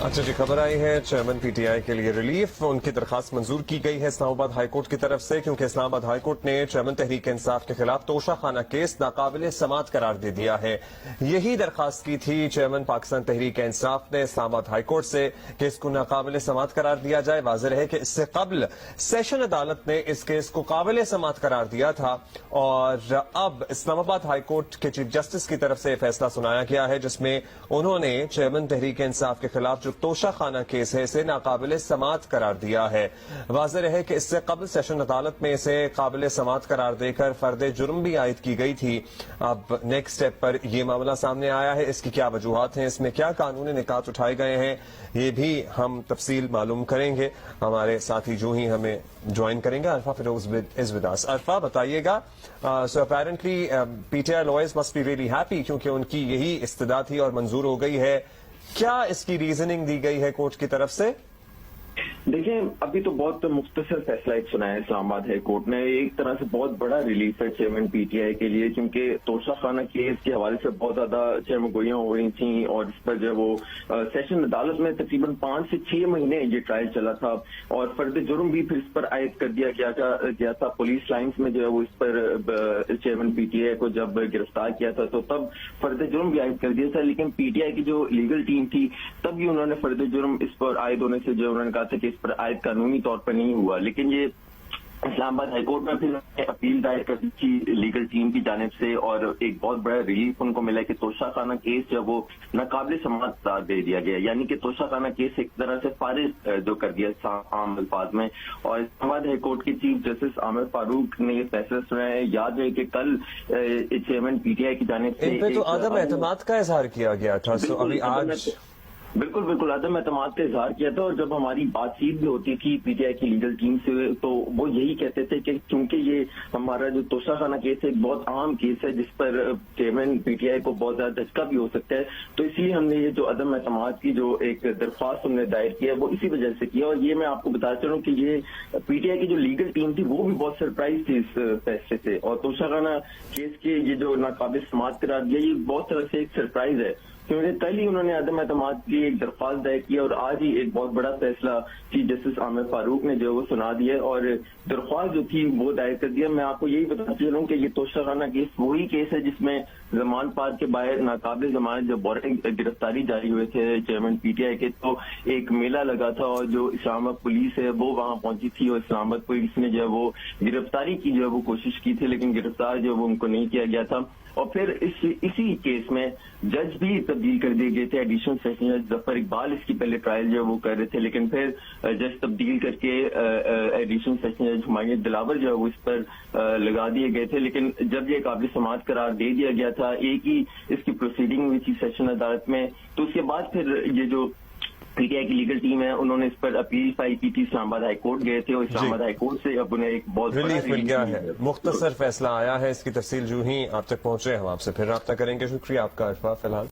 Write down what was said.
اچھا جی، خبر آئی ہے چیئرمین پی ٹی آئی کے لیے ریلیف. ان کی درخواست منظور کی گئی ہے اسلام آباد ہائی کورٹ کی طرف سے، کیونکہ اسلام آباد ہائی کورٹ نے چیئرمین تحریک انصاف کے خلاف توشہ خانہ کیس ناقابل سماعت قرار دے دیا ہے. یہی درخواست کی تھی چیئرمین پاکستان تحریک انصاف نے اسلام آباد ہائی کورٹ سے کہ اس کو ناقابل سماعت قرار دیا جائے. واضح رہے کہ اس سے قبل سیشن عدالت نے اس کیس کو قابل سماعت قرار دیا تھا، اور اب اسلام آباد ہائی کورٹ کے چیف جسٹس کی طرف سے فیصلہ سنایا گیا ہے، جس میں انہوں نے چیئرمین تحریک انصاف کے خلاف جو توشہ خانہ کیس ہے اسے ناقابل سماعت قرار دیا ہے. واضح رہے کہ اس سے قبل سیشن عدالت میں اسے قابل سماعت قرار دے کر فرد جرم بھی عائد کی گئی تھی. اب نیکسٹ سٹیپ پر یہ معاملہ سامنے آیا ہے. اس کی کیا وجوہات ہیں، اس میں کیا قانونی نکات اٹھائے گئے ہیں، یہ بھی ہم تفصیل معلوم کریں گے. ہمارے ساتھی جو ہی ہمیں جوائن کریں گے. عرفہ Feroz is with us. Arfa بتائیے گا، so apparently P T I lawyers must be really happy, کیونکہ ان کی یہی استدعا تھی اور منظور ہو گئی ہے. کیا اس کی ریزننگ دی گئی ہے کورٹ کی طرف سے؟ دیکھیں، ابھی تو بہت مختصر فیصلہ ایک سنا ہے اسلام آباد ہائی کورٹ نے. ایک طرح سے بہت بڑا ریلیف ہے چیئرمین پی ٹی آئی کے لیے، کیونکہ توشہ خانہ کیس کے حوالے سے بہت زیادہ چیئرمین گوئیاں ہو رہی تھیں، اور اس پر جو وہ سیشن عدالت میں تقریباً 5 سے 6 مہینے یہ ٹرائل چلا تھا، اور فرد جرم بھی پھر اس پر عائد کر دیا گیا تھا. پولیس لائنز میں جو ہے وہ اس پر چیئرمین پی ٹی آئی کو جب گرفتار کیا تھا تو تب فرد جرم بھی عائد کر دیا تھا. لیکن پی ٹی آئی کی جو لیگل ٹیم تھی تب بھی انہوں نے فرد جرم اس پر عائد ہونے سے جو انہوں نے کہا تھا کہ اس پر عائد قانونی طور پر نہیں ہوا. لیکن یہ اسلام آباد ہائی کورٹ میں پھر اپیل دائر کر دی تھی لیگل ٹیم کی جانب سے، اور ایک بہت بڑا ریلیف ان کو ملا کہ توشہ خانہ کیس جو وہ ناقابل سماعت قرار دے دیا گیا، یعنی کہ توشہ خانہ کیس ایک طرح سے فارغ جو کر دیا عام الفاظ میں. اور اسلام آباد ہائی کورٹ کے چیف جسٹس عامر فاروق نے یہ فیصلہ سنایا ہے. یاد ہے کہ کل چیئرمین پی ٹی آئی کی جانب سے ان پہ تو عدم اعتماد کا اظہار کیا گیا تھا، سو ابھی آج بالکل عدم اعتماد کا اظہار کیا تھا. اور جب ہماری بات چیت بھی ہوتی تھی پی ٹی آئی کی لیگل ٹیم سے تو وہ یہی کہتے تھے کہ چونکہ یہ ہمارا جو توشہ خانہ کیس ہے ایک بہت عام کیس ہے جس پر چیئرمین پی ٹی آئی کو بہت زیادہ دھچکا بھی ہو سکتا ہے، تو اس لیے ہم نے یہ جو عدم اعتماد کی جو ایک درخواست ہم نے دائر کیا ہے وہ اسی وجہ سے کیا. اور یہ میں آپ کو بتاتا چلوں کہ یہ پی ٹی آئی کی جو لیگل ٹیم تھی وہ بھی بہت سرپرائز تھی اس فیصلے سے. اور توشہ خانہ کیس کے یہ جو ناقابل سماعت قرار دیا یہ بہت طرح سے ایک سرپرائز ہے، کیونکہ کل ہی انہوں نے عدم اعتماد کی ایک درخواست دائر کی، اور آج ہی ایک بہت بڑا فیصلہ چیف جسٹس عامر فاروق نے جو وہ سنا دیا اور درخواست جو تھی وہ دائر کر دیا. میں آپ کو یہی بتانا چاہوں کہ یہ توشہ خانہ کیس وہی کیس ہے جس میں ضمانت پار کے باہر ناقابل ضمانت جب وارنٹ گرفتاری جاری ہوئے تھے چیئرمین پی ٹی آئی کے، تو ایک میلہ لگا تھا اور جو اسلام آباد پولیس ہے وہ وہاں پہنچی تھی، اور اسلام آباد پولیس نے جو ہے وہ گرفتاری کی جو ہے وہ کوشش کی تھی، لیکن گرفتار جو ہے وہ ان کو نہیں کیا گیا تھا. اور پھر اسی کیس میں جج بھی تبدیل کر دیے گئے تھے. ایڈیشنل سیشن جج ظفر اقبال اس کی پہلے ٹرائل جو وہ کر رہے تھے، لیکن پھر جج تبدیل کر کے ایڈیشنل سیشن جج ہمایوں دلاور جو ہے وہ اس پر لگا دیے گئے تھے. لیکن جب یہ قابل سماعت قرار دے دیا گیا تھا، ایک ہی اس کی پروسیڈنگ ہوئی تھی سیشن عدالت میں، تو اس کے بعد پھر یہ جو پی ٹی آئی کی لیگل ٹیم ہے انہوں نے اس پر اپیل فائل کی تھی. اسلام آباد ہائی کورٹ گئے تھے اور اسلام آباد ہائی کورٹ سے اب انہیں ایک بہت بڑا ریلیف مل گیا ہے. مختصر فیصلہ آیا ہے، اس کی تفصیل جو ہی آپ تک پہنچے ہم آپ سے پھر رابطہ کریں گے. شکریہ آپ کا عرفہ. فی الحال